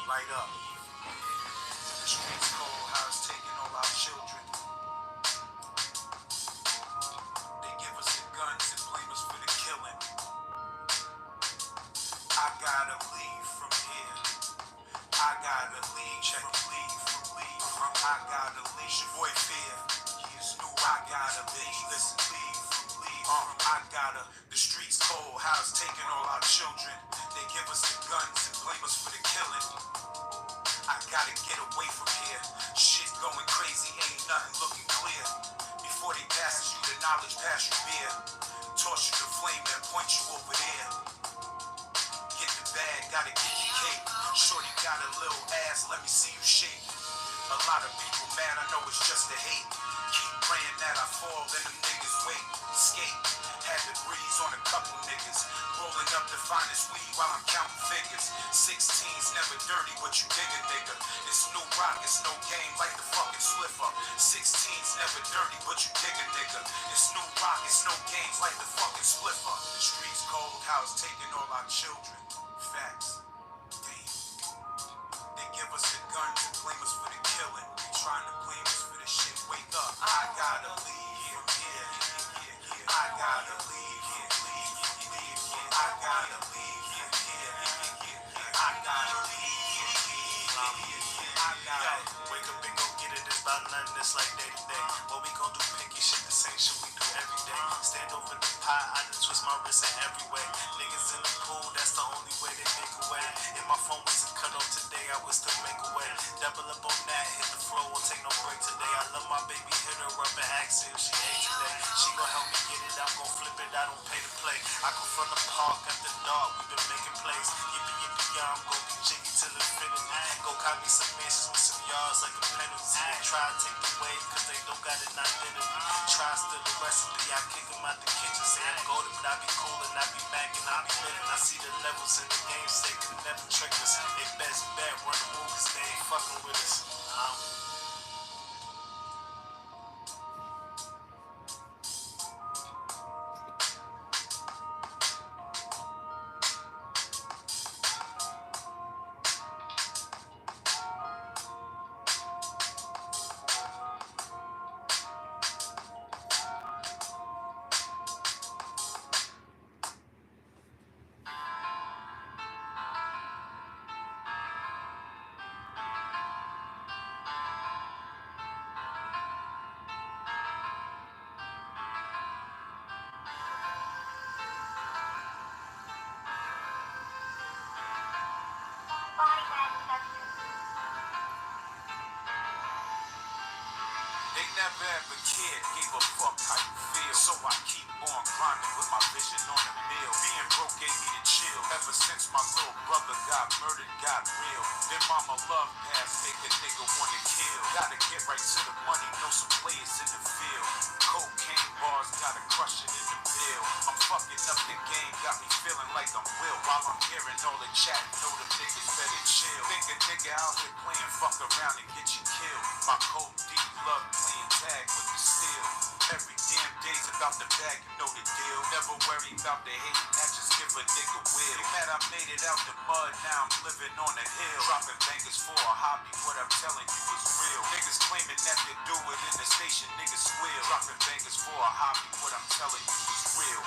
Light up. The streets cold, how it's taking all our children. They give us the guns and blame us for the killing. I gotta leave from here. I gotta leave, check leave from leave. I gotta leave, your boy Fear. He's new, I gotta leave. Listen, leave from leave. I gotta, the streets cold, how it's taking all our children. They give us the guns and blame us for the killing. I gotta get away from here. Shit going crazy, ain't nothing looking clear. Before they pass you the knowledge, pass you beer. Toss you the flame and point you over there. Get the bag, gotta get the cake. Shorty got a little ass, let me see you shake. A lot of people mad, I know it's just a hate. Keep praying that I fall, then them niggas wait. Skate, had to breeze on a couple niggas. Rolling up the finest weed while I'm counting figures. 16's never dirty, but you dig a nigga. It's new rock, it's no game like the fucking Swiffer. 16's never dirty, but you dig a nigga. It's new rock, it's no games like the fucking Spliffer. The streets cold, how it's taking all our children. Facts. Damn. They give us the guns and blame us for the killing. They trying to blame us for the shit. Wake up, I gotta leave from here. I gotta leave here. I gotta leave here. I gotta leave here. I gotta wake up and go get it. It's about nothing. It's like day to day. What we gon' do, pinky shit, the same shit we do every day. Stand over the pot, I done twist my wrist in every way. Niggas in the pool, that's the only way they make a way. If my phone was to cut off today, I would still make a way. Double up on that, hit the floor, won't take no break today. I love my baby, hit her up and ask her if she ate today. She gon' help me get it, I'm gon' flip it, I don't pay to play. I come from the park at the dark, we been making plays. Yippee yippee, yeah, I'm gon' be jiggy till infinity. Go cop me some mansions with some yards like a penalty. They try to take the way, cause they don't got an identity. Try to steal the recipe, I kick them out the kitchen. Say I'm golden, but I be cool and I be back and I be living. I see the levels in the game, say could never trick us. They best bet, run the move, cause they ain't fucking with us. They never ever cared, gave a fuck how you feel. So I keep on grinding with my vision on the mill. Being broke gave me the chill. Ever since my little brother got murdered, got real. Then mama love passed, make a nigga wanna kill. Gotta get right to the money, know some players in the field. Cocaine bars, gotta crush it in the bill. I'm fucking up the game, got me feeling like I'm Will. While I'm hearing all the chat, know the niggas better chill. Think a nigga out here playing fuck around and get you killed. My cold deep love playing tag with the steel. Every damn day's about the bag, you know the deal. Never worry about the hate, that just give a nigga will. They mad I made it out the mud, now I'm living on a hill. Dropping bangers for a hobby, what I'm telling you is real. Niggas claiming that they do it in the station, niggas squeal. Dropping bangers for a hobby, what I'm telling you is real.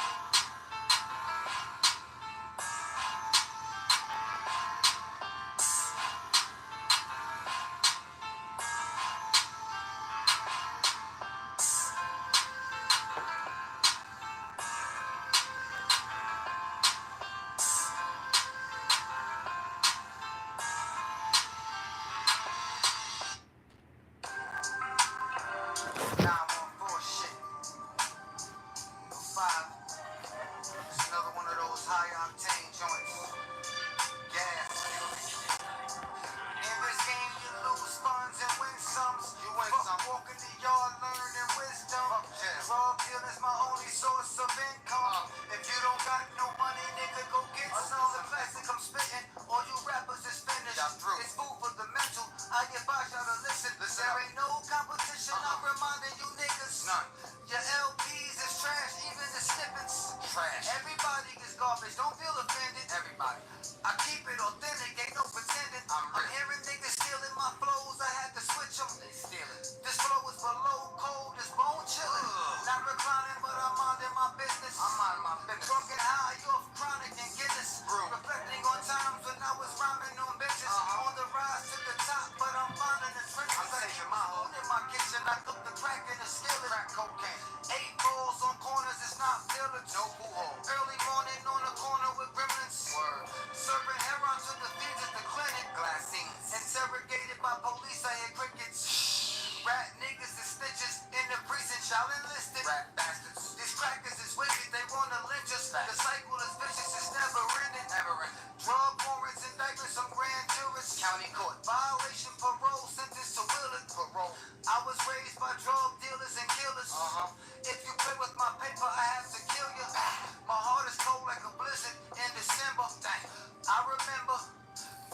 I remember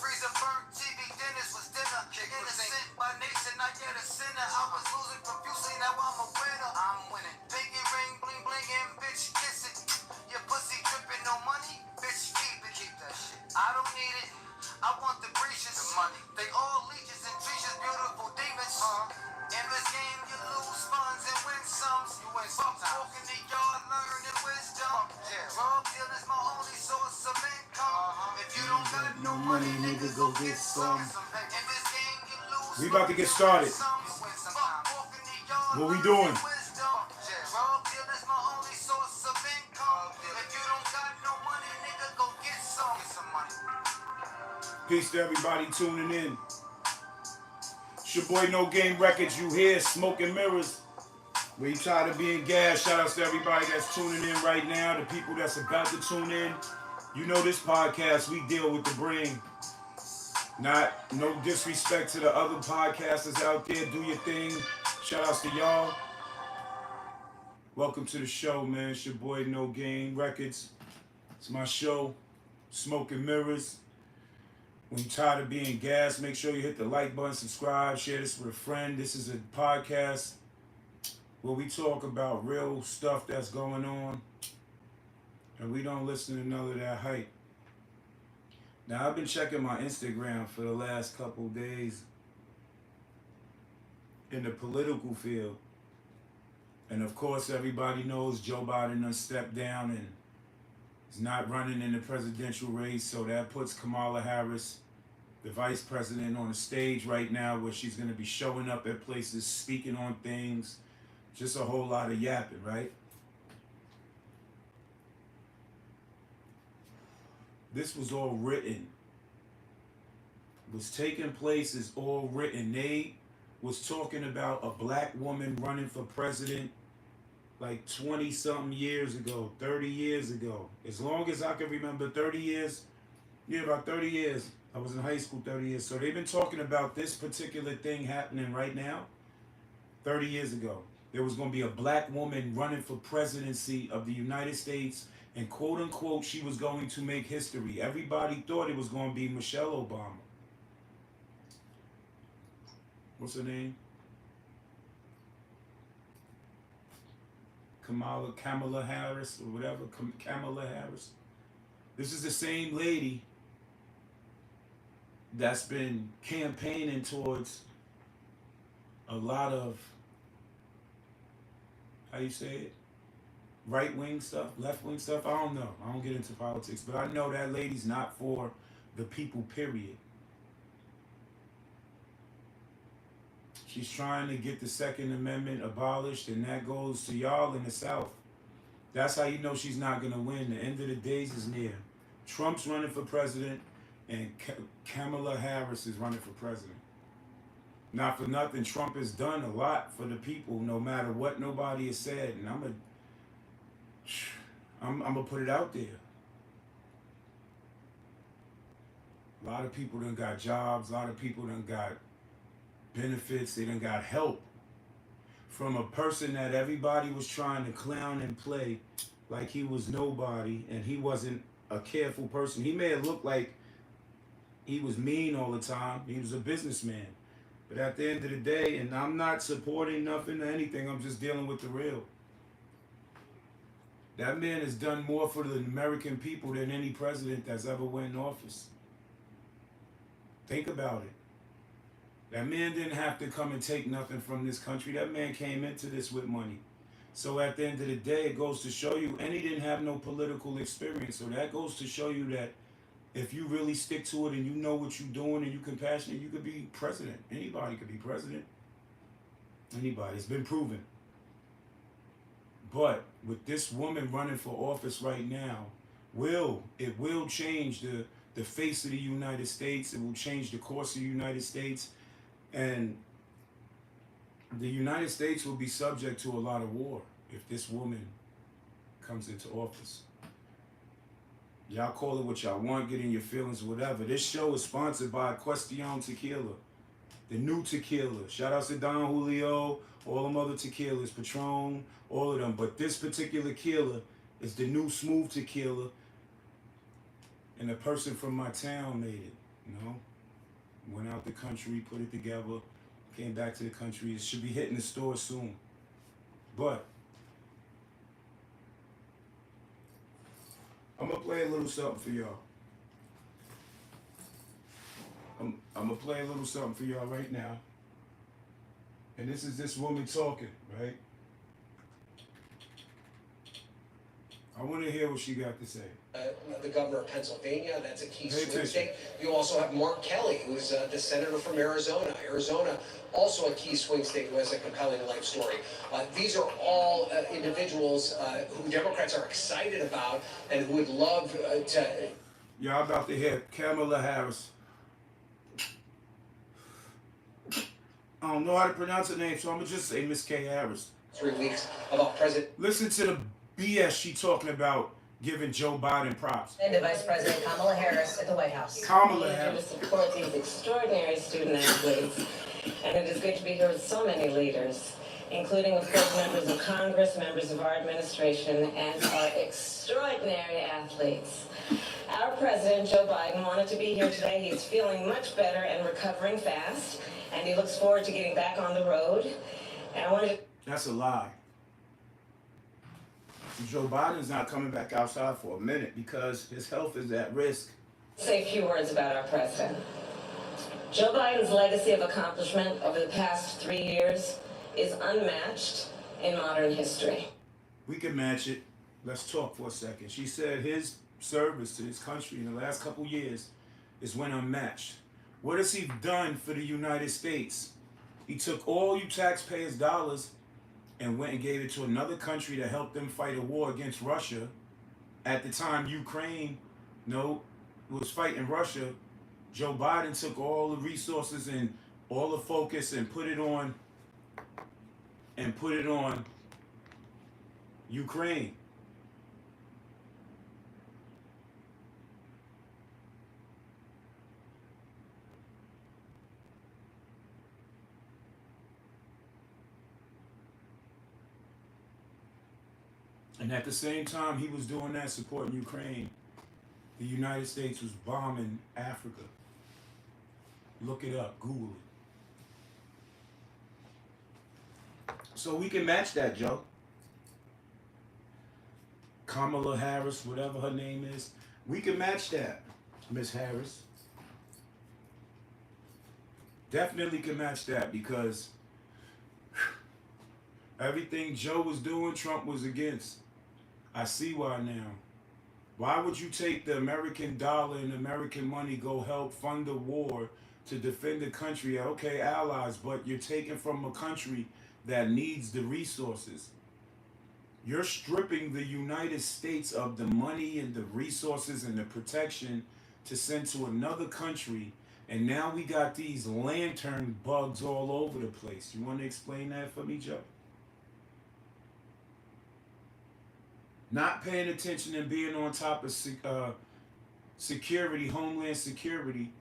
freezer burnt TV dinners was dinner. Innocent by nation, not yet a sinner. I was losing profusely, now I'm a winner. I'm winning. Pinky ring, bling bling, and bitch kiss it. Your pussy dripping, no money, bitch keep it. Keep that shit. I don't need it. I want the breaches. The money. They all leeches and treaches, beautiful demons. In this game, you lose funds and win some. You win sometimes. Walk in the yard, learning wisdom. Drug deal is my only source of income. If you don't got no money, nigga, go get some. In this game, you lose. We about to get started. What we doing? Drug deal is my only source of income. If you don't got no money, nigga, go get some. Get some money. Peace to everybody tuning in. It's your boy No Game Records. You here, Smokin Mirrors. We tired of being gas. Shout outs to everybody that's tuning in right now. The people that's about to tune in. You know this podcast, we deal with the brain. No disrespect to the other podcasters out there. Do your thing. Shout outs to y'all. Welcome to the show, man. It's your boy No Game Records. It's my show, Smokin Mirrors. When you're tired of being gas, make sure you hit the like button, subscribe, share this with a friend. This is a podcast where we talk about real stuff that's going on, and we don't listen to none of that hype. Now, I've been checking my Instagram for the last couple days in the political field. And of course, everybody knows Joe Biden done stepped down and is not running in the presidential race. So that puts Kamala Harris, the vice president, on the stage right now where she's going to be showing up at places, speaking on things. Just a whole lot of yapping, right? This was all written. Was taking place is all written. They was talking about a black woman running for president like 20-something years ago, 30 years ago. As long as I can remember, 30 years. Yeah, about 30 years. I was in high school 30 years. So they've been talking about this particular thing happening right now 30 years ago. There was going to be a black woman running for presidency of the United States, and quote unquote, she was going to make history. Everybody thought it was going to be Michelle Obama. What's her name? Kamala Harris or whatever. Kamala Harris. This is the same lady that's been campaigning towards a lot of, how you say it? Right-wing stuff, left-wing stuff. I don't know. I don't get into politics, but I know that lady's not for the people, period. She's trying to get the Second Amendment abolished, and that goes to y'all in the South. That's how you know she's not going to win. The end of the days is near. Trump's running for president, and Kamala Harris is running for president. Not for nothing, Trump has done a lot for the people, no matter what nobody has said. And I'm gonna put it out there. A lot of people done got jobs. A lot of people done got benefits. They done got help from a person that everybody was trying to clown and play like he was nobody, and he wasn't a careful person. He may have looked like he was mean all the time. He was a businessman. But at the end of the day, and I'm not supporting nothing or anything, I'm just dealing with the real. That man has done more for the American people than any president that's ever went in office. Think about it. That man didn't have to come and take nothing from this country. That man came into this with money. So at the end of the day, it goes to show you, and he didn't have no political experience. So that goes to show you that if you really stick to it and you know what you're doing and you're compassionate, you could be president. Anybody could be president. Anybody. It's been proven. But with this woman running for office right now, it will change the face of the United States. It will change the course of the United States. And the United States will be subject to a lot of war if this woman comes into office. Y'all call it what y'all want, get in your feelings, whatever. This show is sponsored by Question Tequila, the new tequila. Shout out to Don Julio, all them other tequilas, Patron, all of them. But this particular tequila is the new smooth tequila. And a person from my town made it, you know? Went out the country, put it together, came back to the country. It should be hitting the store soon. But I'm gonna play a little something for y'all. I'm gonna play a little something for y'all right now. And this is this woman talking, right? I want to hear what she got to say. The governor of Pennsylvania, that's a key Pay swing attention. state. You also have Mark Kelly, who's the senator from Arizona. Arizona, also a key swing state who has a compelling life story. These are all individuals who Democrats are excited about and who would love to. Y'all about to hear Kamala Harris. I don't know how to pronounce her name, so I'm gonna just say Miss K. Harris. 3 weeks about President. Listen to the BS she talking about giving Joe Biden props. And Vice President Kamala Harris at the White House. Kamala To Harris. support these extraordinary student athletes, and it is good to be here with so many leaders, including, of course, members of Congress, members of our administration, and our extraordinary athletes. Our president, Joe Biden, wanted to be here today. He's feeling much better and recovering fast, and he looks forward to getting back on the road. And I wanted to That's a lie. Joe Biden's not coming back outside for a minute because his health is at risk. say a few words about our president. Joe Biden's legacy of accomplishment over the past 3 years is unmatched in modern history. We can match it. Let's talk for a second. She said his service to this country in the last couple years is when unmatched. What has he done for the United States? He took all you taxpayers' dollars and went and gave it to another country to help them fight a war against Russia. At the time Ukraine, was fighting Russia, Joe Biden took all the resources and all the focus and put it on Ukraine. And at the same time he was doing that, supporting Ukraine, the United States was bombing Africa. Look it up, Google it. So we can match that, Joe. Kamala Harris, whatever her name is, we can match that, Miss Harris. Definitely can match that because everything Joe was doing, Trump was against. I see why now. Why would you take the American dollar and American money, go help fund the war to defend the country? Okay, allies, but you're taking from a country that needs the resources. You're stripping the United States of the money and the resources and the protection to send to another country, and now we got these lantern bugs all over the place. You want to explain that for me, Joe? Not paying attention and being on top of security, Homeland Security,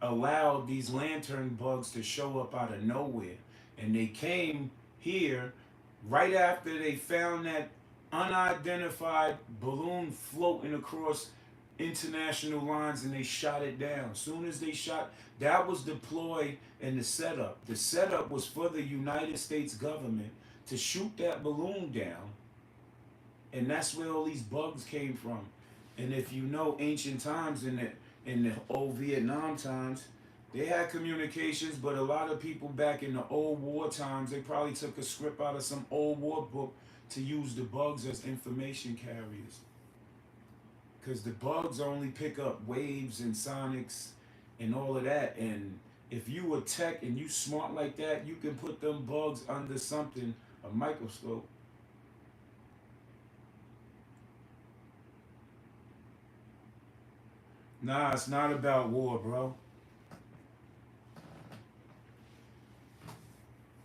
allowed these lantern bugs to show up out of nowhere. And they came here right after they found that unidentified balloon floating across international lines, and they shot it down. Soon as they shot, that was deployed in the setup. The setup was for the United States government to shoot that balloon down. And that's where all these bugs came from. And if you know ancient times, in the old Vietnam times, they had communications, but a lot of people back in the old war times, they probably took a script out of some old war book to use the bugs as information carriers. Because the bugs only pick up waves and sonics and all of that. And if you were tech and you smart like that, you can put them bugs under something, a microscope. Nah, it's not about war, bro.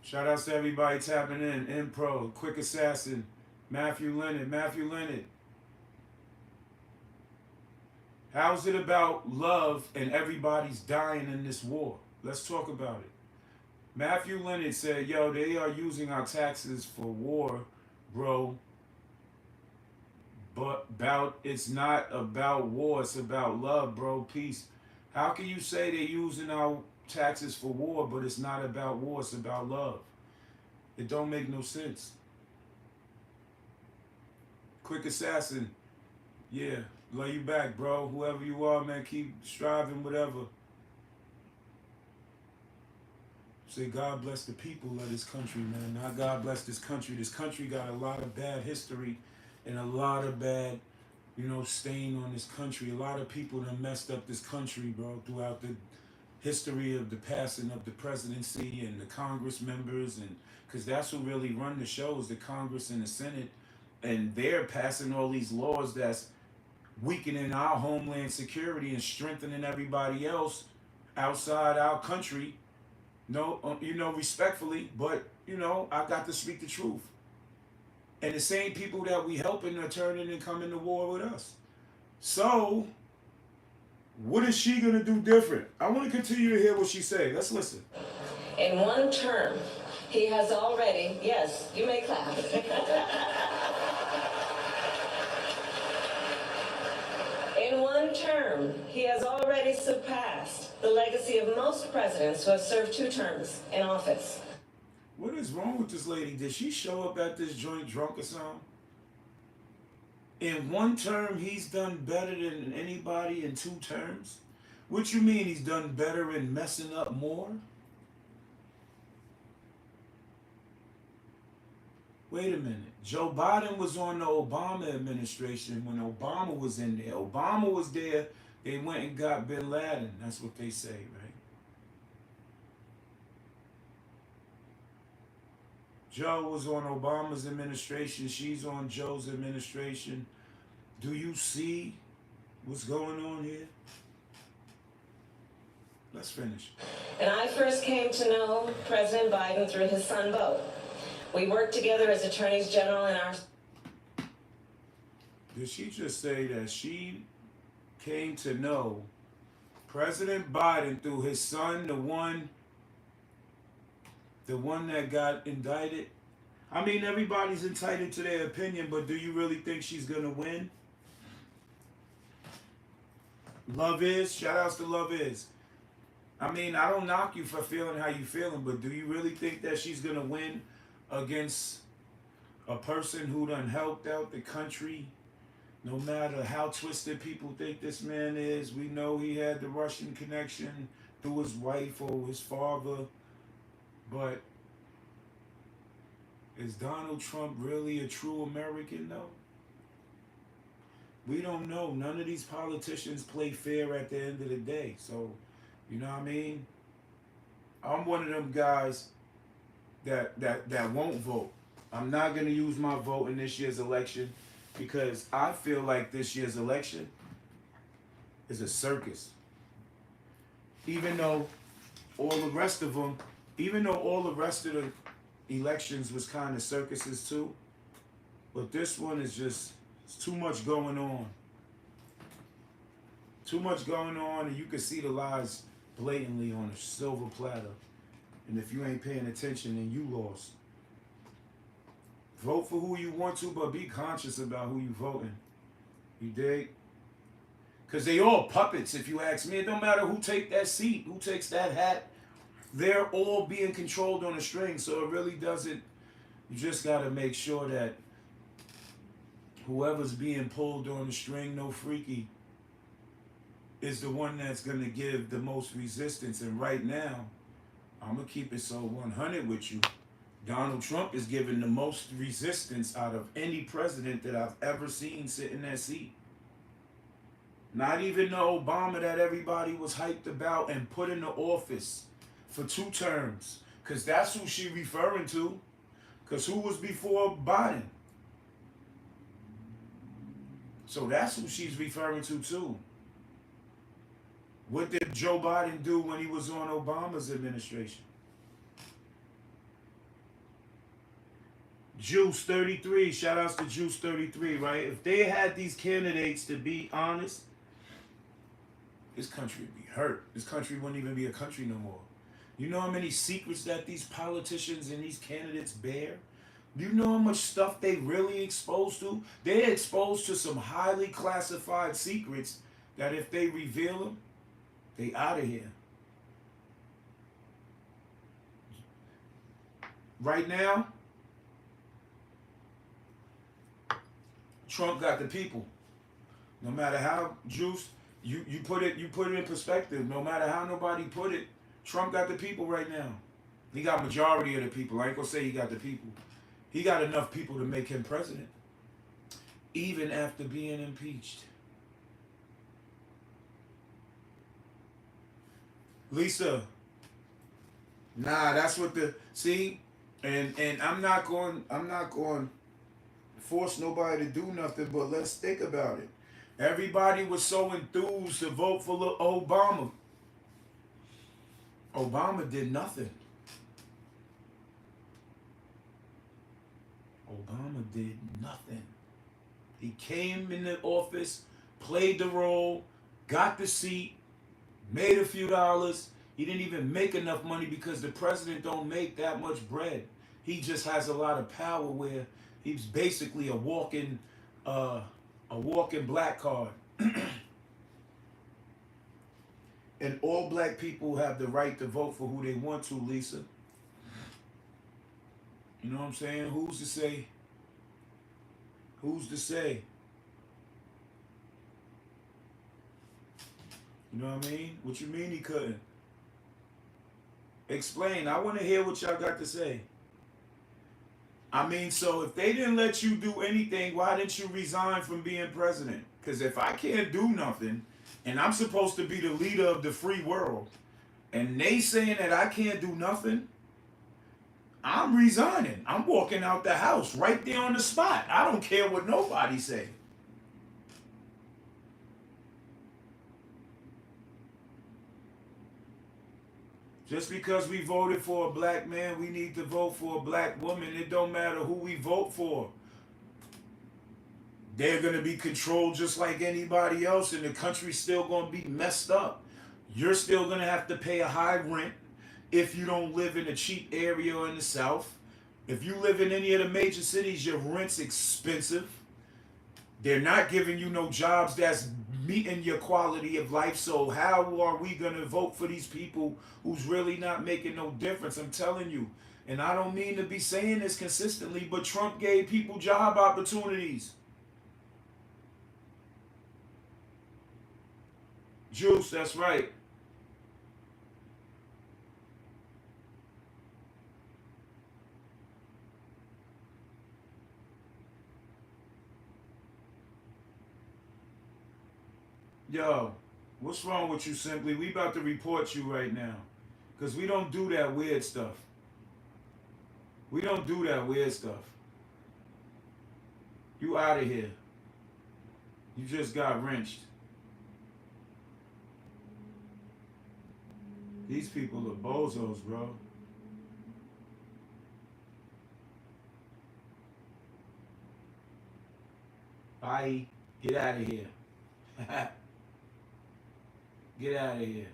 Shout outs to everybody tapping in. Impro, Quick Assassin, Matthew Leonard. How's it about love and everybody's dying in this war? Let's talk about it. Matthew Leonard said, yo, they are using our taxes for war, bro. it's not about war, it's about love, bro. Peace. How can you say they're using our taxes for war, but it's not about war, it's about love? It don't make no sense. Quick assassin, yeah, love you back, bro. Whoever you are, man, keep striving, whatever. Say God bless the people of this country, man. Not God bless this country. This country got a lot of bad history and a lot of bad, stain on this country. A lot of people that messed up this country, bro, throughout the history of the passing of the presidency and the Congress members, and because that's who really run the shows, the Congress and the Senate, and they're passing all these laws that's weakening our homeland security and strengthening everybody else outside our country. No, respectfully, but I got to speak the truth. And the same people that we helping are turning and coming to war with us. So, what is she gonna do different? I want to continue to hear what she say. Let's listen. In one term, he has already, yes, you may clap. In one term, he has already surpassed the legacy of most presidents who have served 2 terms in office. What is wrong with this lady? Did she show up at this joint drunk or something? In one term, he's done better than anybody in 2 terms? What you mean he's done better in messing up more? Wait a minute. Joe Biden was on the Obama administration when Obama was in there. Obama was there. They went and got Bin Laden. That's what they say, right? Joe was on Obama's administration. She's on Joe's administration. Do you see what's going on here? Let's finish. And I first came to know President Biden through his son, Beau. We worked together as attorneys general in our... Did she just say that she came to know President Biden through his son, the one that got indicted? I mean, everybody's entitled to their opinion, but do you really think she's gonna win? Love is, shout outs to Love is. I mean, I don't knock you for feeling how you feeling, but do you really think that she's gonna win against a person who done helped out the country? No matter how twisted people think this man is, we know he had the Russian connection through his wife or his father. But is Donald Trump really a true American, though? We don't know. None of these politicians play fair at the end of the day. So, you know what I mean? I'm one of them guys that won't vote. I'm not going to use my vote in this year's election because I feel like this year's election is a circus. Even though all the rest of them, even though all the rest of the elections was kind of circuses too, but this one is just, it's too much going on. Too much going on, and you can see the lies blatantly on a silver platter. And if you ain't paying attention, then you lost. Vote for who you want to, but be conscious about who you voting. You dig? Because they all puppets, if you ask me. It don't matter who take that seat, who takes that hat. They're all being controlled on a string, so it really doesn't. You just got to make sure that whoever's being pulled on the string, no freaky, is the one that's going to give the most resistance. And right now, I'm going to keep it so 100 with you. Donald Trump is giving the most resistance out of any president that I've ever seen sit in that seat. Not even the Obama that everybody was hyped about and put into office for 2 terms. Because that's who she referring to. Because who was before Biden? So that's who she's referring to too. What did Joe Biden do when he was on Obama's administration? Juice 33, shout outs to Juice 33, right? If they had these candidates to be honest, this country would be hurt. This country wouldn't even be a country no more. You know how many secrets that these politicians and these candidates bear? You know how much stuff they really exposed to? They're exposed to some highly classified secrets that if they reveal them, they out of here. Right now, Trump got the people. No matter how juiced you put it in perspective. No matter how nobody put it, Trump got the people right now. He got majority of the people. I ain't gonna say he got the people. He got enough people to make him president, even after being impeached. Lisa, nah, that's what the see, and I'm not going to force nobody to do nothing, but let's think about it. Everybody was so enthused to vote for Obama. Obama did nothing. Obama did nothing. He came in the office, played the role, got the seat, made a few dollars. He didn't even make enough money because the president don't make that much bread. He just has a lot of power where he's basically a walking black card. And all black people have the right to vote for who they want to, Lisa. You know what I'm saying? Who's to say? Who's to say? You know what I mean? What you mean he couldn't? Explain. I want to hear what y'all got to say. I mean, so if they didn't let you do anything, why didn't you resign from being president? Because if I can't do nothing, and I'm supposed to be the leader of the free world, and they saying that I can't do nothing, I'm resigning. I'm walking out the house right there on the spot. I don't care what nobody say. Just because we voted for a black man, we need to vote for a black woman. It don't matter who we vote for. They're going to be controlled just like anybody else, and the country's still going to be messed up. You're still going to have to pay a high rent if you don't live in a cheap area in the South. If you live in any of the major cities, your rent's expensive. They're not giving you no jobs that's meeting your quality of life. So how are we going to vote for these people who's really not making no difference? I'm telling you. And I don't mean to be saying this consistently, but Trump gave people job opportunities. Juice, that's right. Yo, what's wrong with you, Simply? We about to report you right now. Because we don't do that weird stuff. We don't do that weird stuff. You out of here. You just got wrenched. These people are bozos, bro. Bye. Get out of here. Get out of here.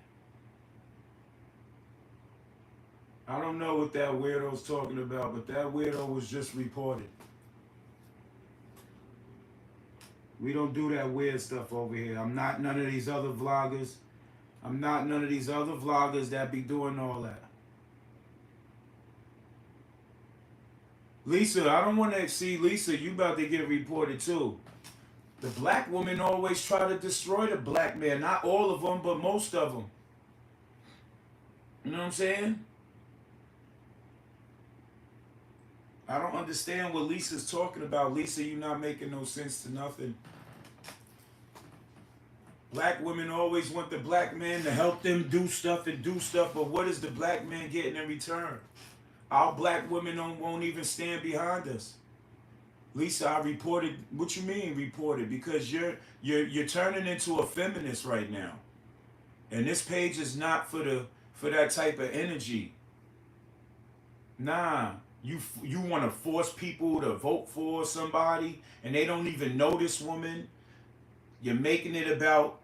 I don't know what that weirdo's talking about, but that weirdo was just reported. We don't do that weird stuff over here. I'm not none of these other vloggers. I'm not none of these other vloggers that be doing all that. Lisa, I don't want to see Lisa. You about to get reported too. The black woman always try to destroy the black man. Not all of them, but most of them. You know what I'm saying? I don't understand what Lisa's talking about. Lisa, you're not making no sense to nothing. Black women always want the black man to help them do stuff, but what is the black man getting in return? Our black women won't even stand behind us. Lisa, I reported. What you mean reported? Because you're turning into a feminist right now, and this page is not for that type of energy. Nah, you want to force people to vote for somebody, and they don't even know this woman. You're making it about,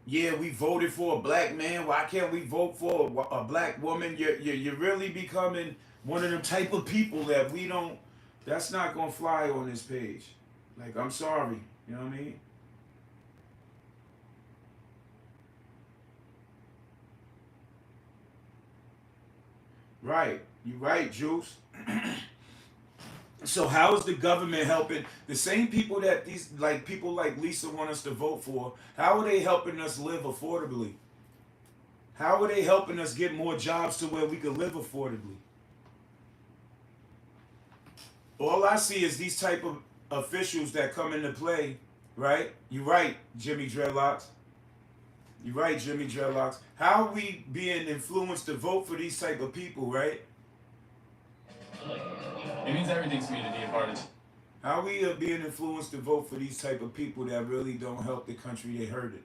yeah, we voted for a black man. Why can't we vote for a black woman? You're really becoming one of them type of people that we don't. That's not gonna fly on this page. Like, I'm sorry. You know what I mean? Right. You right, Juice. So how is the government helping the same people that these like people like Lisa want us to vote for? How are they helping us live affordably? How are they helping us get more jobs to where we can live affordably? All I see is these type of officials that come into play, right? You're right, Jimmy Dreadlocks. You're right, Jimmy Dreadlocks. How are we being influenced to vote for these type of people, right? It means everything to me to be a part of it. How we are being influenced to vote for these type of people that really don't help the country, they hurt it.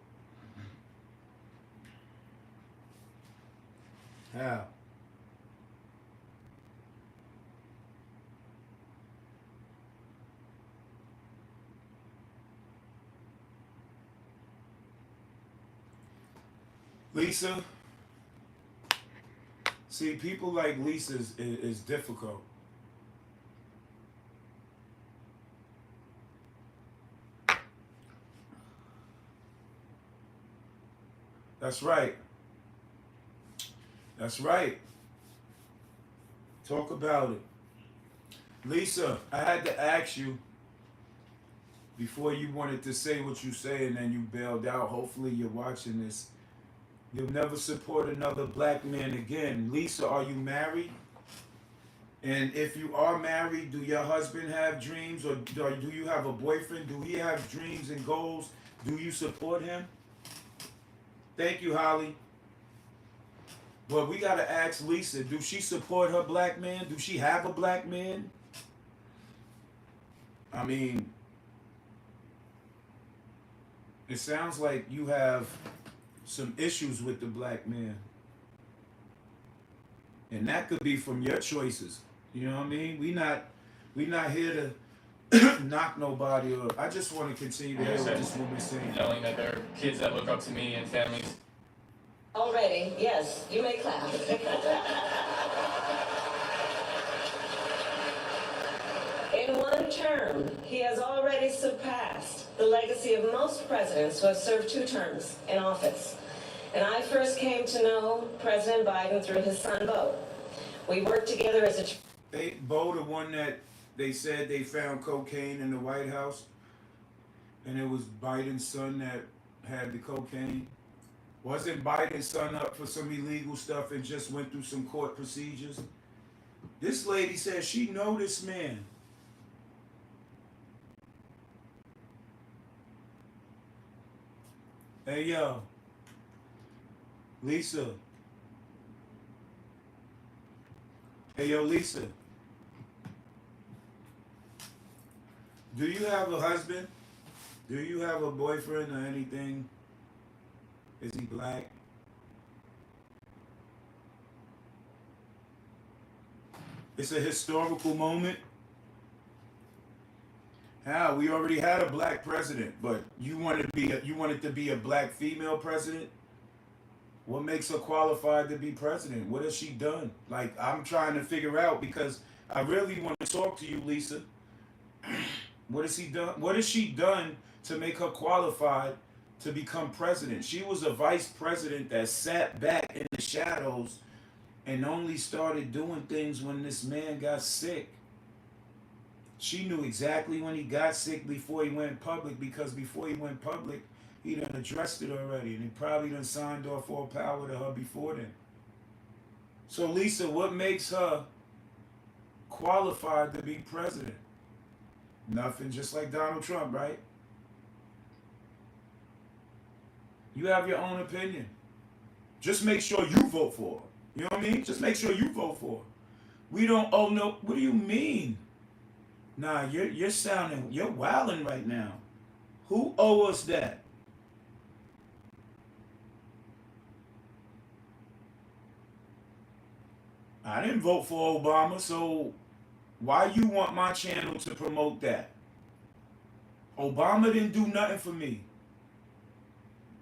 How? Lisa, see, people like Lisa is difficult. That's right. That's right. Talk about it. Lisa, I had to ask you before you wanted to say what you say and then you bailed out. Hopefully you're watching this. You'll never support another black man again. Lisa, are you married? And if you are married, do your husband have dreams or do you have a boyfriend? Do he have dreams and goals? Do you support him? Thank you, Holly. But we gotta ask Lisa, do she support her black man? Do she have a black man? I mean, it sounds like you have some issues with the black man. And that could be from your choices. You know what I mean? We not here to knock nobody or I just want to continue to hear what this woman's saying. Knowing that there are kids that look up to me and families. Already, yes, you may clap. In one term, he has already surpassed the legacy of most presidents who have served 2 terms in office. And I first came to know President Biden through his son, Beau. We worked together as a... Beau, the one that they said they found cocaine in the White House, and it was Biden's son that had the cocaine. Wasn't Biden's son up for some illegal stuff and just went through some court procedures? This lady says she know this man. Hey, yo. Lisa. Hey, yo, Lisa. Do you have a husband? Do you have a boyfriend or anything? Is he black? It's a historical moment. How? We already had a black president, but you wanted to be a black female president? What makes her qualified to be president? What has she done? Like, I'm trying to figure out because I really want to talk to you, Lisa. What has he done? What has she done to make her qualified to become president? She was a vice president that sat back in the shadows and only started doing things when this man got sick. She knew exactly when he got sick before he went public because before he went public, he done addressed it already and he probably done signed off all power to her before then. So Lisa, what makes her qualified to be president? Nothing, just like Donald Trump, right? You have your own opinion. Just make sure you vote for her. You know what I mean? Just make sure you vote for her. We don't, oh no, what do you mean? Nah, you're sounding, you're wilding right now. Who owe us that? I didn't vote for Obama, so why you want my channel to promote that? Obama didn't do nothing for me.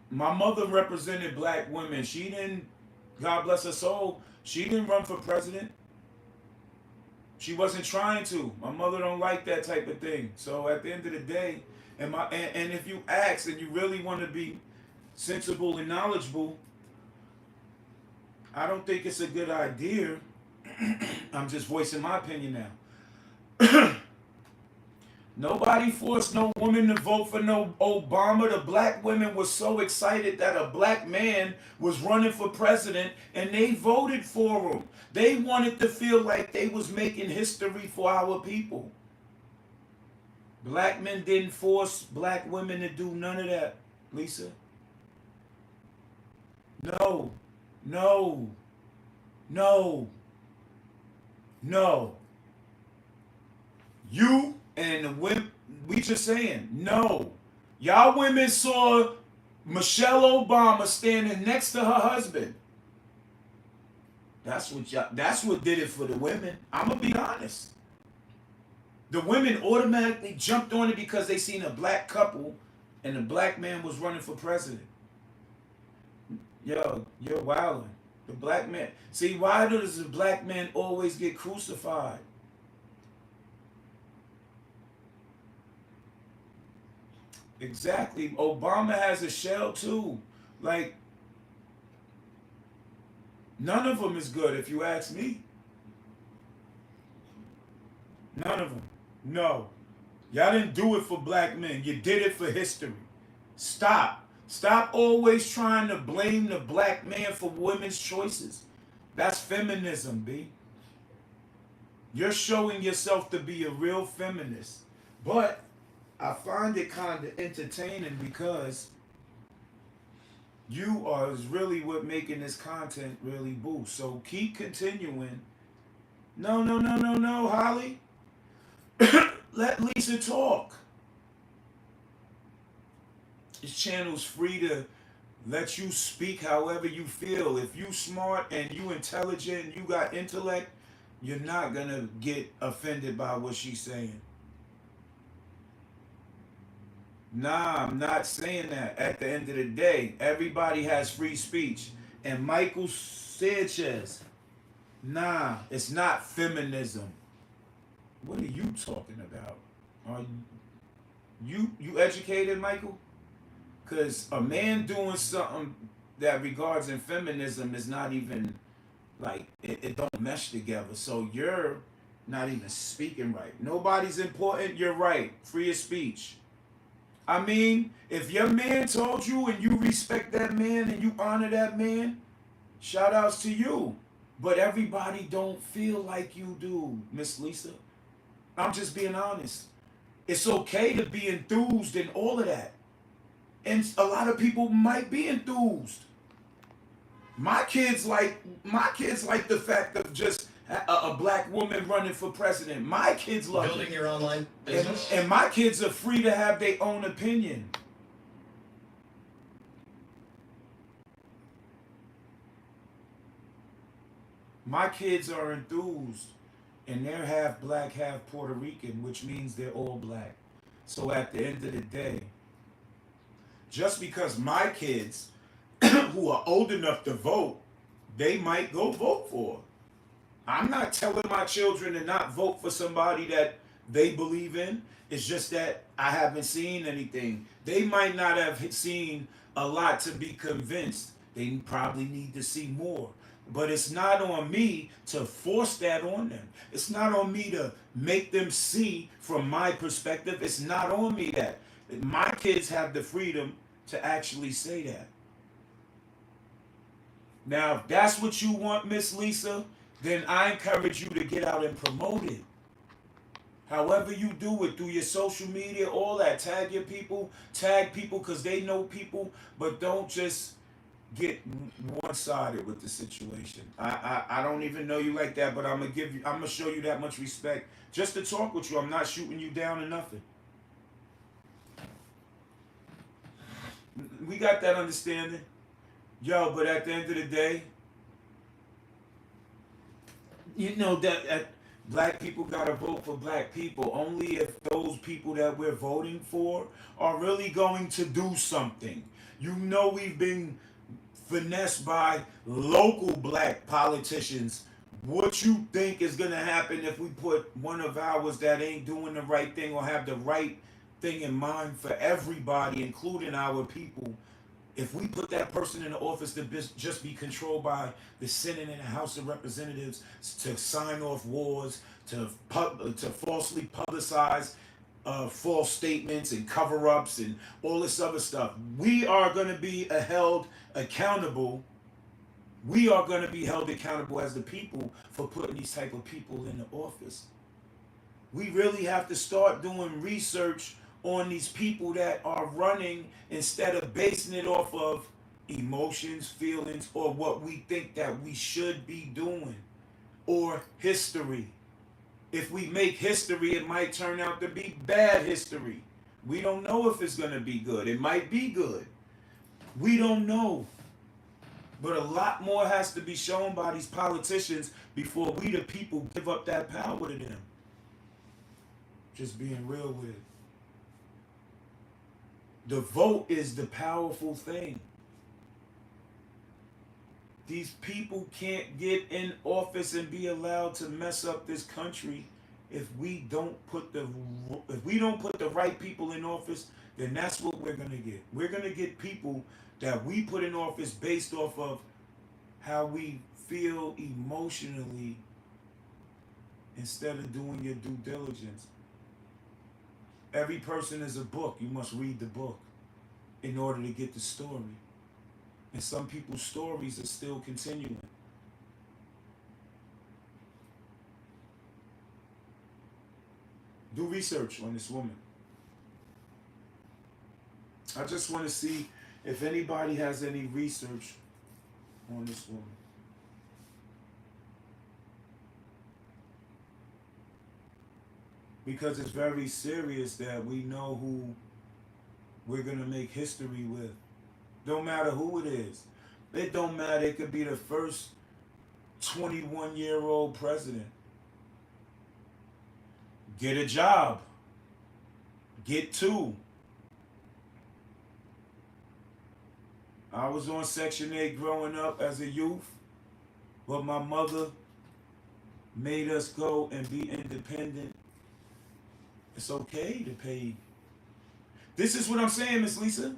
My mother represented black women. She didn't, God bless her soul, she didn't run for president. She wasn't trying to. My mother don't like that type of thing. So at the end of the day, and if you ask and you really want to be sensible and knowledgeable, I don't think it's a good idea. I'm just voicing my opinion now. Nobody forced no woman to vote for no Obama. The black women were so excited that a black man was running for president and they voted for him. They wanted to feel like they was making history for our people. Black men didn't force black women to do none of that, Lisa. No, no, no, no. You and the women, we just saying, no. Y'all women saw Michelle Obama standing next to her husband. That's what did it for the women. I'm gonna be honest. The women automatically jumped on it because they seen a black couple and the black man was running for president. Yo, you're wilding. The black man. See, why does the black man always get crucified? Exactly. Obama has a shell too. Like, none of them is good if you ask me. None of them. No. Y'all didn't do it for black men. You did it for history. Stop. Stop always trying to blame the black man for women's choices. That's feminism, B. You're showing yourself to be a real feminist. But I find it kind of entertaining because you are really what making this content really boost. So keep continuing. No, Holly. Let Lisa talk. This channel's free to let you speak however you feel. If you smart and you intelligent and you got intellect, you're not gonna get offended by what she's saying. Nah, I'm not saying that. At the end of the day, everybody has free speech. And Michael Sanchez, nah, it's not feminism. What are you talking about? Are you educated, Michael? Because a man doing something that regards in feminism is not even like it don't mesh together. So you're not even speaking right. Nobody's important. You're right. Free of speech. I mean, if your man told you and you respect that man and you honor that man, shout outs to you. But everybody don't feel like you do, Miss Lisa. I'm just being honest. It's okay to be enthused and all of that. And a lot of people might be enthused. My kids like the fact of just a black woman running for president. My kids love Building it. your online business? And my kids are free to have their own opinion. My kids are enthused. And they're half black, half Puerto Rican, which means they're all black. So at the end of the day, just because my kids who are old enough to vote, they might go vote for. I'm not telling my children to not vote for somebody that they believe in. It's just that I haven't seen anything. They might not have seen a lot to be convinced. They probably need to see more. But it's not on me to force that on them. It's not on me to make them see from my perspective. It's not on me that. My kids have the freedom to actually say that. Now, if that's what you want, Miss Lisa, then I encourage you to get out and promote it. However you do it, through your social media, all that. Tag your people, tag people because they know people, but don't just get one-sided with the situation. I don't even know you like that, but I'm gonna show you that much respect just to talk with you. I'm not shooting you down or nothing. We got that understanding. Yo, but at the end of the day, you know that black people gotta vote for black people only if those people that we're voting for are really going to do something. You know we've been finessed by local black politicians What you think is gonna happen if we put one of ours that ain't doing the right thing or have the right thing in mind for everybody, including our people? If we put that person in the office to just be controlled by the Senate and the House of Representatives to sign off wars, to falsely publicize false statements and cover-ups and all this other stuff, we are going to be held accountable. We are going to be held accountable as the people for putting these type of people in the office. We really have to start doing research on these people that are running instead of basing it off of emotions, feelings, or what we think that we should be doing, or history. If we make history, it might turn out to be bad history. We don't know if it's going to be good. It might be good. We don't know. But a lot more has to be shown by these politicians before we, the people, give up that power to them. Just being real with it. The vote is the powerful thing. These people can't get in office and be allowed to mess up this country if we don't put the right people in office. Then that's what we're gonna get. We're gonna get people that we put in office based off of how we feel emotionally instead of doing your due diligence. Every person is a book. You must read the book in order to get the story. And some people's stories are still continuing. Do research on this woman. I just want to see if anybody has any research on this woman. Because it's very serious that we know who we're going to make history with. Don't matter who it is. It don't matter. It could be the first 21-year-old president. Get a job. Get two. I was on Section 8 growing up as a youth, but my mother made us go and be independent. It's okay to pay. This is what I'm saying, Miss Lisa.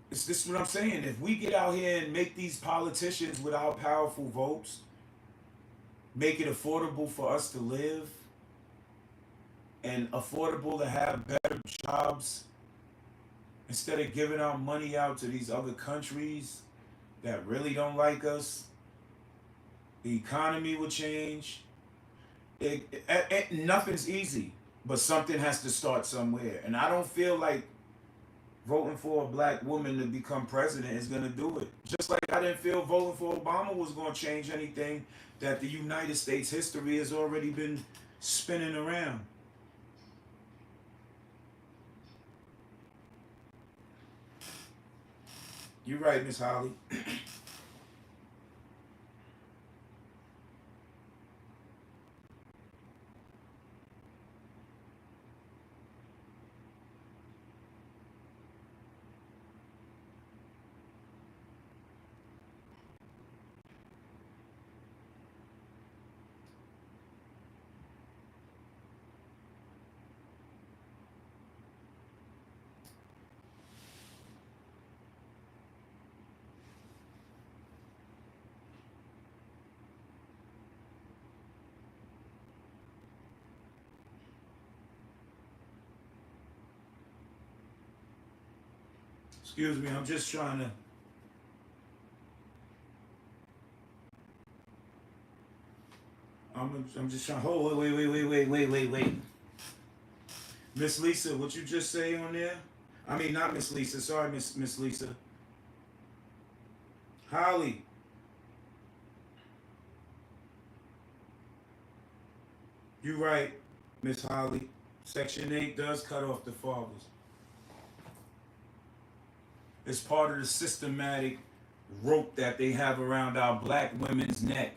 This is what I'm saying. If we get out here and make these politicians with our powerful votes, make it affordable for us to live and affordable to have better jobs, instead of giving our money out to these other countries that really don't like us, the economy will change. Nothing's easy, but something has to start somewhere. And I don't feel like voting for a black woman to become president is going to do it. Just like I didn't feel voting for Obama was going to change anything that the United States history has already been spinning around. You're right, Miss Holly. Excuse me, I'm just trying to. I'm just trying. Hold, wait. Miss Lisa, what you just say on there? I mean, not Miss Lisa. Sorry, Miss Lisa. Holly. You right, Miss Holly. Section 8 does cut off the fathers. It's part of the systematic rope that they have around our black women's neck.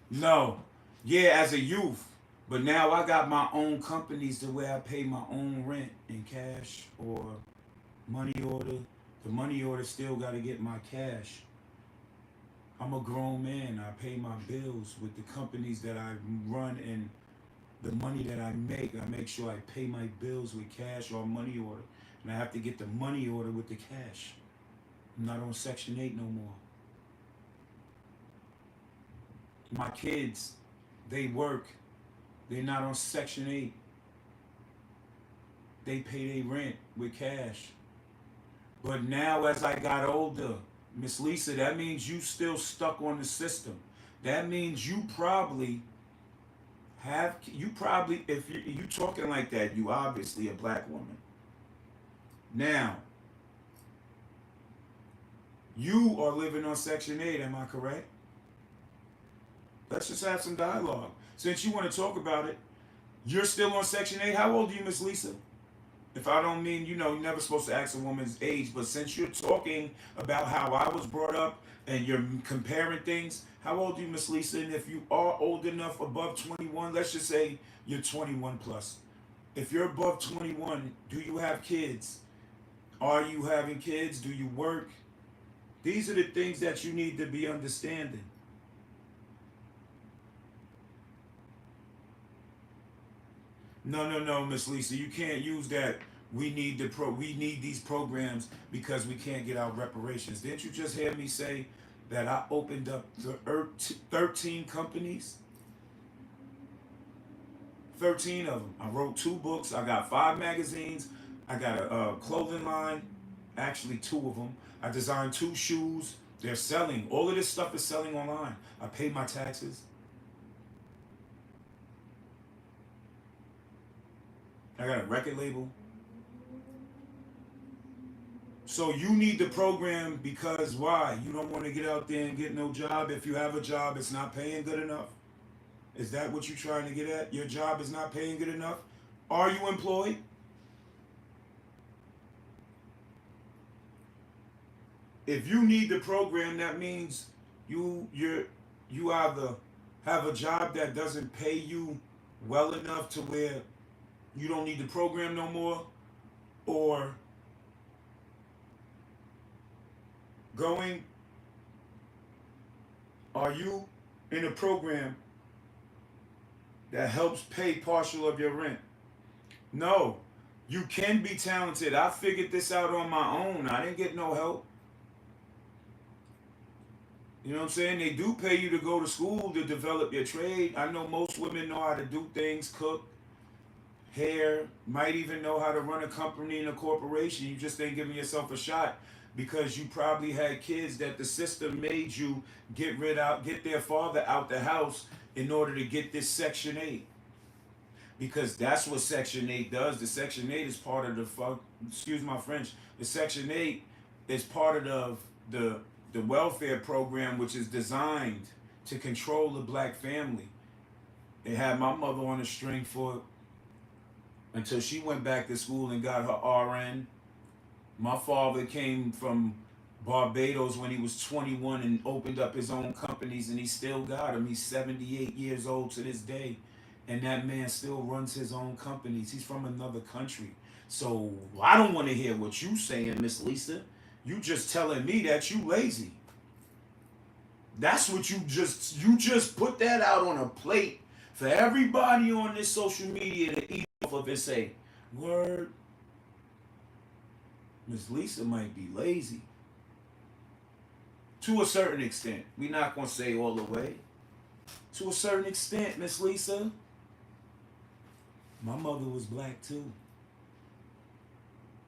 No. Yeah, as a youth. But now I got my own companies to where I pay my own rent in cash or money order. The money order still got to get my cash. I'm a grown man. I pay my bills with the companies that I run, and the money that I make sure I pay my bills with cash or money order. And I have to get the money order with the cash. I'm not on Section 8 no more. My kids, they work. They're not on Section 8. They pay their rent with cash. But now as I got older, Miss Lisa, that means you still stuck on the system. That means you probably, if you talking like that, you obviously a black woman. Now, you are living on Section 8, am I correct? Let's just have some dialogue. Since you want to talk about it, you're still on Section 8. How old are you, Miss Lisa? If I don't mean, you're never supposed to ask a woman's age, but since you're talking about how I was brought up and you're comparing things, how old are you, Miss Lisa? And if you are old enough, above 21, let's just say you're 21 plus. If you're above 21, do you have kids? Are you having kids? Do you work? These are the things that you need to be understanding. No, Miss Lisa, you can't use that. We need these programs because we can't get our reparations. Didn't you just hear me say that I opened up 13 companies? 13 of them. I wrote 2 books. I got 5 magazines. I got a clothing line. Actually, 2 of them. I designed 2 shoes. They're selling. All of this stuff is selling online. I pay my taxes. I got a record label. So you need the program because why? You don't want to get out there and get no job. If you have a job, it's not paying good enough. Is that what you're trying to get at? Your job is not paying good enough? Are you employed? If you need the program, that means you either have a job that doesn't pay you well enough to where you don't need the program no more, or are you in a program that helps pay partial of your rent? No, you can be talented. I figured this out on my own. I didn't get no help. You know what I'm saying? They do pay you to go to school to develop your trade. I know most women know how to do things, cook, hair, might even know how to run a company and a corporation. You just ain't giving yourself a shot because you probably had kids that the system made you get their father out the house in order to get this Section 8. Because that's what Section 8 does. The Section 8 is part of excuse my French, the Section 8 is part of the welfare program, which is designed to control the black family. They had my mother on a string for until she went back to school and got her RN. My father came from Barbados when he was 21 and opened up his own companies, and he still got them. He's 78 years old to this day, and that man still runs his own companies. He's from another country. So I don't want to hear what you saying, Miss Lisa. You just telling me that you lazy. That's what you just put that out on a plate for everybody on this social media to eat off of and say, word, Miss Lisa might be lazy. To a certain extent. We're not going to say all the way. To a certain extent, Miss Lisa. My mother was black too.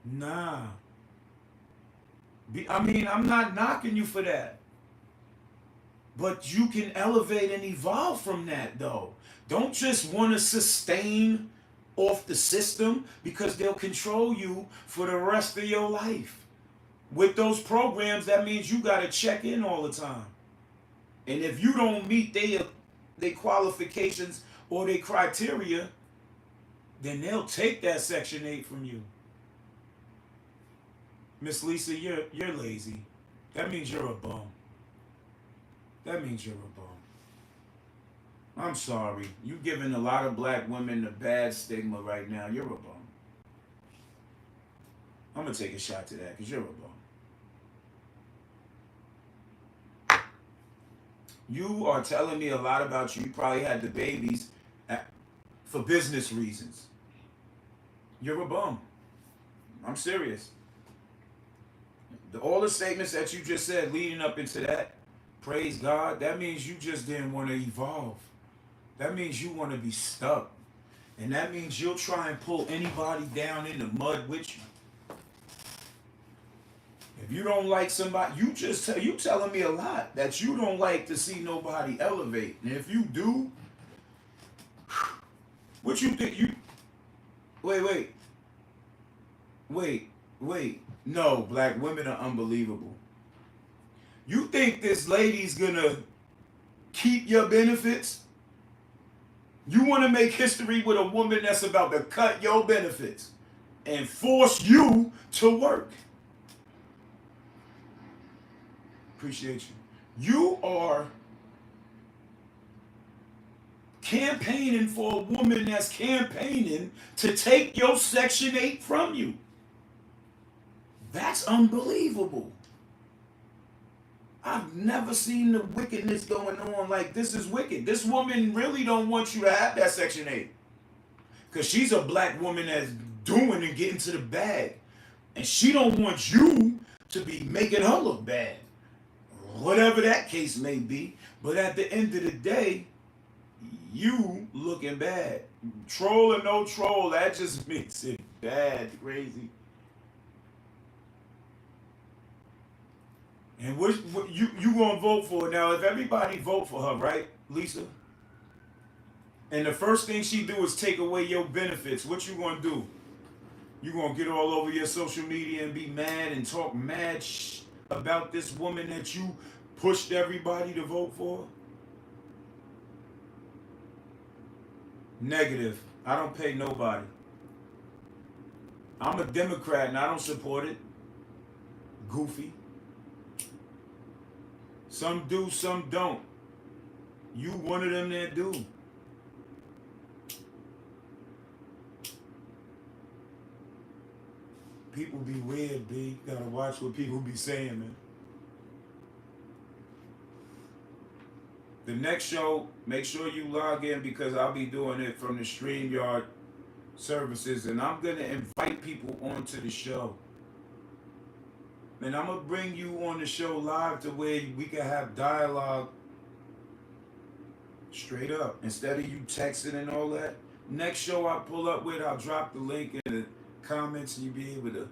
Nah. I'm not knocking you for that. But you can elevate and evolve from that, though. Don't just want to sustain off the system because they'll control you for the rest of your life. With those programs, that means you got to check in all the time. And if you don't meet their qualifications or their criteria, then they'll take that Section 8 from you. Miss Lisa, you're lazy. That means you're a bum. That means you're a bum. I'm sorry. You're giving a lot of black women a bad stigma right now. You're a bum. I'm going to take a shot to that because you're a bum. You are telling me a lot about you. You probably had the babies for business reasons. You're a bum. I'm serious. All the statements that you just said leading up into that, praise God, that means you just didn't want to evolve. That means you want to be stuck. And that means you'll try and pull anybody down in the mud with you. If you don't like somebody, you telling me a lot that you don't like to see nobody elevate. And if you do, what you think you wait. No, black women are unbelievable. You think this lady's gonna keep your benefits? You want to make history with a woman that's about to cut your benefits and force you to work. Appreciate you. You are campaigning for a woman that's campaigning to take your Section 8 from you. That's unbelievable. I've never seen the wickedness going on like this is wicked. This woman really don't want you to have that Section 8. Because she's a black woman that's doing and getting to the bag. And she don't want you to be making her look bad. Whatever that case may be. But at the end of the day, you looking bad. Troll or no troll, that just makes it bad, crazy. And what you gonna vote for now? If everybody vote for her, right, Lisa? And the first thing she do is take away your benefits. What you gonna do? You gonna get all over your social media and be mad and talk mad about this woman that you pushed everybody to vote for? Negative. I don't pay nobody. I'm a Democrat and I don't support it. Goofy. Some do, some don't. You one of them that do. People be weird, B. Gotta watch what people be saying, man. The next show, make sure you log in because I'll be doing it from the StreamYard services and I'm gonna invite people onto the show. And I'm gonna bring you on the show live to where we can have dialogue straight up. Instead of you texting and all that. Next show I pull up with, I'll drop the link in the comments and you'll be able to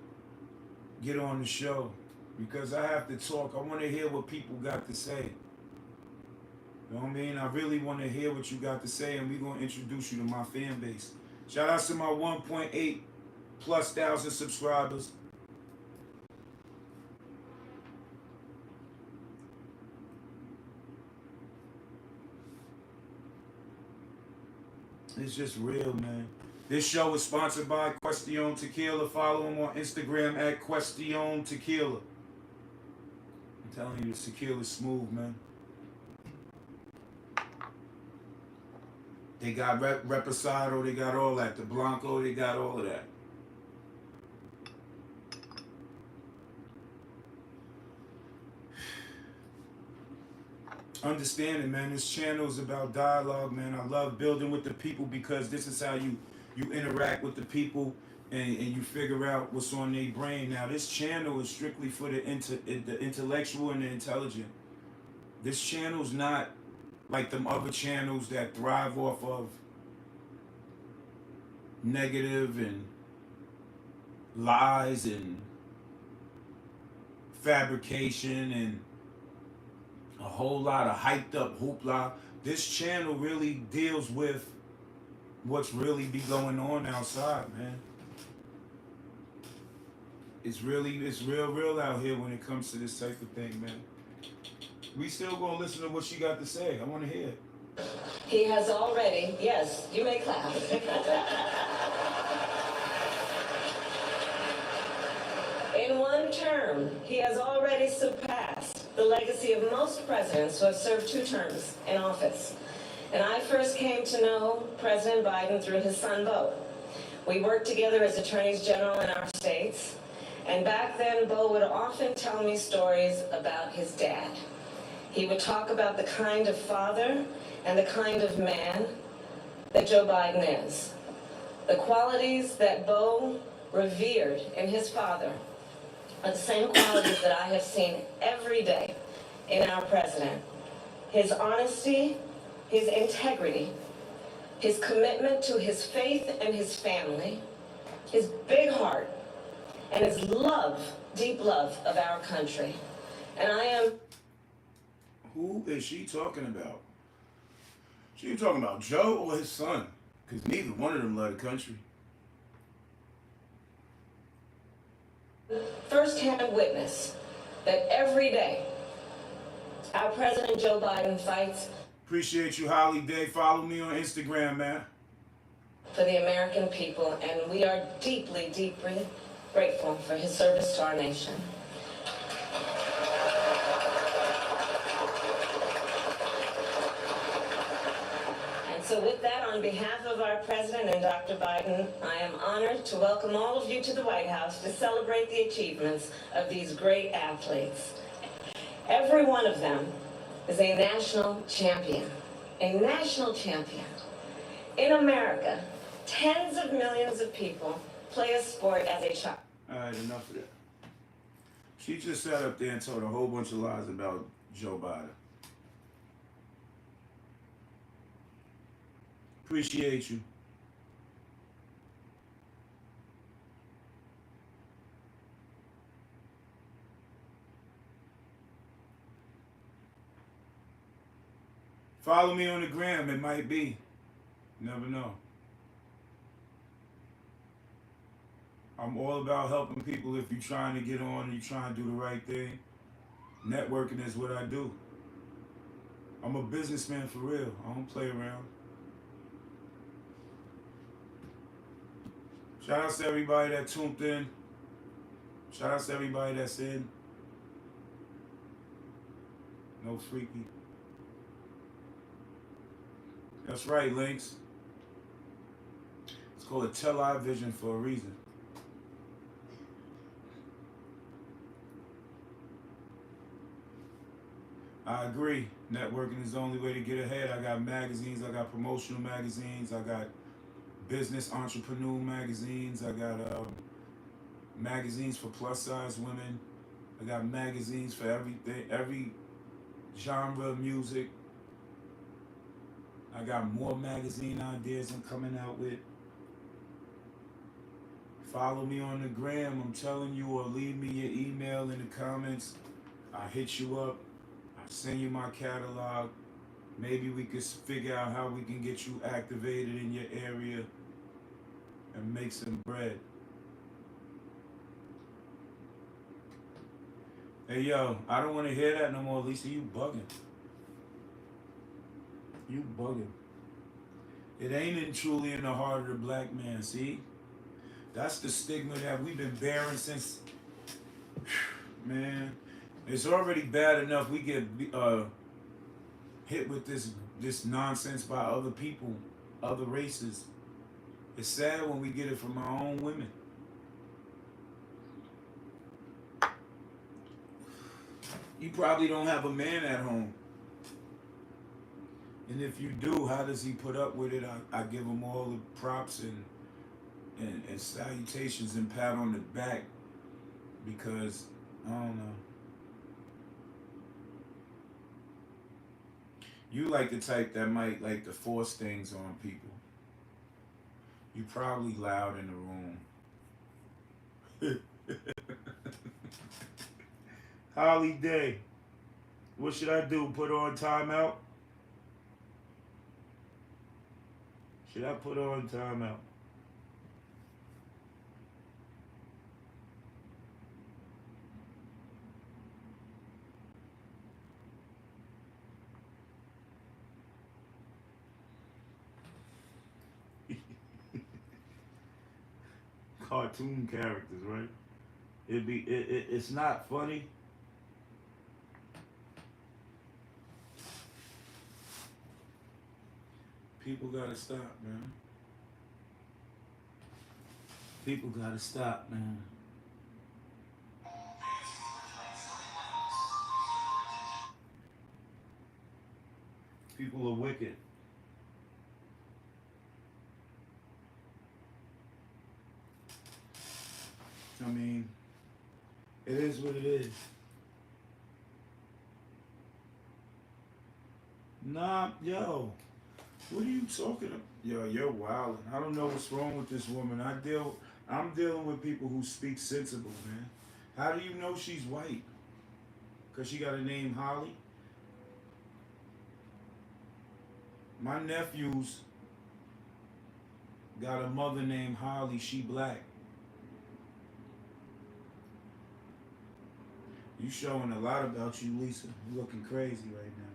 get on the show. Because I have to talk. I want to hear what people got to say. You know what I mean? I really want to hear what you got to say and we're going to introduce you to my fan base. Shout out to my 1.8 plus thousand subscribers. It's just real, man. This show is sponsored by Question Tequila. Follow them on Instagram at Question Tequila. I'm telling you, the tequila's smooth, man. They got Reposado, they got all that. The Blanco, they got all of that. Understand it, man. This channel is about dialogue, man. I love building with the people because this is how you interact with the people and you figure out what's on their brain. Now, this channel is strictly for the intellectual and the intelligent. This channel's not like them other channels that thrive off of negative and lies and fabrication and a whole lot of hyped up hoopla. This channel really deals with what's really be going on outside, man. It's real out here when it comes to this type of thing, man. We still gonna listen to what she got to say. I wanna hear it. He has already, yes, you may clap. In one term, he has already surpassed the legacy of most presidents who have served 2 terms in office. And I first came to know President Biden through his son, Beau. We worked together as attorneys general in our states. And back then, Beau would often tell me stories about his dad. He would talk about the kind of father and the kind of man that Joe Biden is. The qualities that Bo revered in his father are the same qualities that I have seen every day in our president. His honesty, his integrity, his commitment to his faith and his family, his big heart, and his love, deep love of our country. And I am... Who is she talking about? She talking about Joe or his son? Because neither one of them love the country. First-hand witness that every day our President Joe Biden fights. Appreciate you, Holiday. Follow me on Instagram, man. For the American people, and we are deeply, deeply grateful for his service to our nation. And so with that, on behalf of our President and Dr. Biden, I am honored to welcome all of you to the White House to celebrate the achievements of these great athletes. Every one of them is a national champion. A national champion. In America, tens of millions of people play a sport as a child. All right, enough of that. She just sat up there and told a whole bunch of lies about Joe Biden. Appreciate you. Follow me on the gram, it might be. You never know. I'm all about helping people if you're trying to get on and you're trying to do the right thing. Networking is what I do. I'm a businessman for real. I don't play around. Shout out to everybody that tuned in. Shout out to everybody that's in. No freaky. That's right, Links. It's called a television for a reason. I agree. Networking is the only way to get ahead. I got magazines. I got promotional magazines. I got business entrepreneur magazines. I got magazines for plus size women. I got magazines for everything, every genre of music. I got more magazine ideas I'm coming out with. Follow me on the gram, I'm telling you, or leave me your email in the comments. I'll hit you up. I'll send you my catalog. Maybe we could figure out how we can get you activated in your area and make some bread. Hey, yo, I don't want to hear that no more, Lisa. You bugging. You bugging. It ain't truly in the heart of the black man, see? That's the stigma that we've been bearing since, man. It's already bad enough we get hit with this nonsense by other people, other races. It's sad when we get it from our own women. You probably don't have a man at home. And if you do, how does he put up with it? I give him all the props and salutations and pat on the back because, I don't know. You like the type that might like to force things on people. You probably loud in the room. Holly Day. What should I do? Put on timeout? Should I put on timeout? Cartoon characters, right? It's not funny. People gotta stop, man. People gotta stop, man. People are wicked. I mean, it is what it is. Nah, yo, what are you talking about? Yo, you're wildin'. I don't know what's wrong with this woman. I'm dealing with people who speak sensible, man. How do you know she's white? Cause she got a name Holly. My nephews got a mother named Holly. She black. You showing a lot about you, Lisa. You looking crazy right now.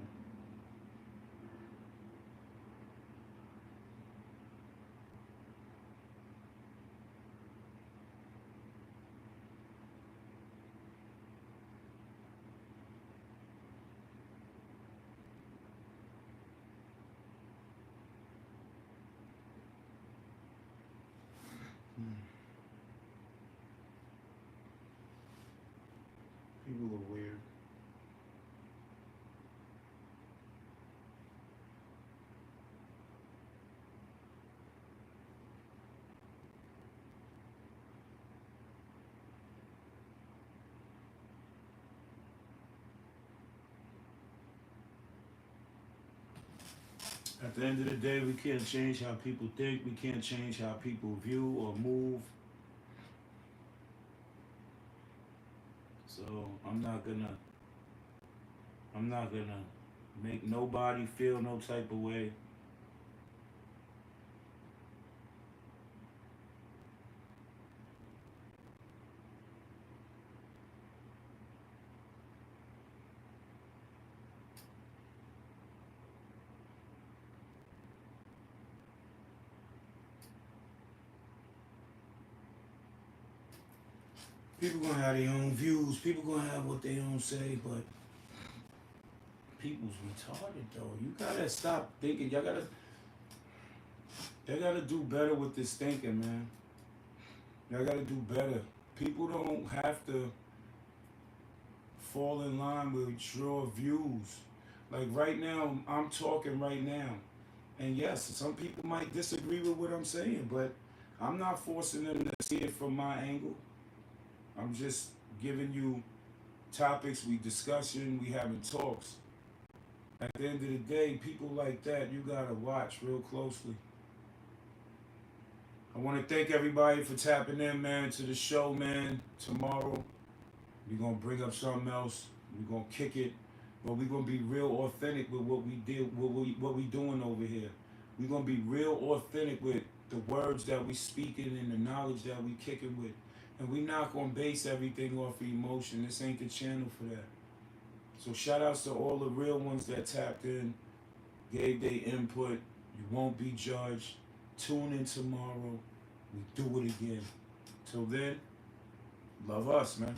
People are weird. At the end of the day, we can't change how people think. We can't change how people view or move. So I'm not gonna make nobody feel no type of way. People gonna have their own views. People gonna have what they own say, but people's retarded though. You gotta stop thinking. Y'all gotta do better with this thinking, man. Y'all gotta do better. People don't have to fall in line with your views. Like right now, I'm talking right now. And yes, some people might disagree with what I'm saying, but I'm not forcing them to see it from my angle. I'm just giving you topics, we discussion, we having talks. At the end of the day, people like that, you gotta watch real closely. I want to thank everybody for tapping in, man, to the show, man. Tomorrow, we're gonna bring up something else. We're gonna kick it, but we're gonna be real authentic with what we did, what we doing over here. We're gonna be real authentic with the words that we speaking and the knowledge that we kicking with, and we're not gonna base everything off of emotion. This ain't the channel for that. So shout outs to all the real ones that tapped in, gave their input. You won't be judged. Tune in tomorrow. We do it again. Till then, love us, man.